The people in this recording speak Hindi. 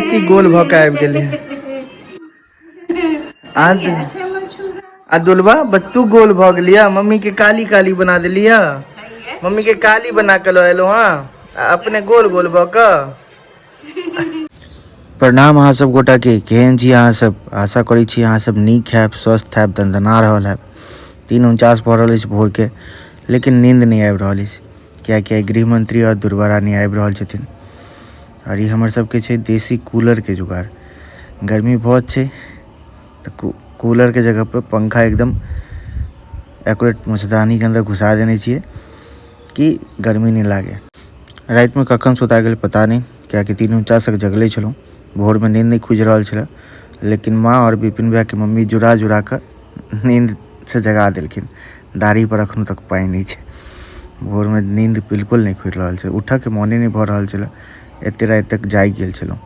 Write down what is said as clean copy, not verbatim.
की गोल भऽ के आबि गेली आ दुलबा बच्चू गोल भऽ गेलिया। मम्मी के काली काली बना देलिया। मम्मी के काली बना के लो एलो हाँ अपने गोल गोल भऽ कऽ। प्रणाम अहाँ सब गोटा के, केहन छी अहाँ सब? आशा करै छी अहाँ सब नीक हैब, स्वस्थ हैब, दंदना रहल हैब। 3:49 भऽ रहल अछि भोर के, लेकिन नींद नहीं आबि रहल अछि, कियाकि गृह मंत्री और दुर्गा रानी आबि रहल छथिन। और ये हमर सबके छै देसी कूलर के जुगाड़। गर्मी बहुत छै तो कूलर के जगह पे पंखा एकदम एक्यूरेट मच्छरदानी के अंदर घुसा देने छिए कि गर्मी नहीं लागे। रात में कखन सुता गेल पता नहीं, कियाकि 3:49 तक जगले छलूँ। भोर में नींद नहीं खुज रहल छल, लेकिन माँ और विपिन भैया के मम्मी जुड़ा जुड़ा कर नींद से जगा देलखिन। दाढ़ी पर अखनो तक पानी नहीं छै। भोर में नींद बिल्कुल नहीं खुज रहल छै, उठऽ के मोने नहीं भऽ रहल छल। एते रात तक जागि गेल छलूँ।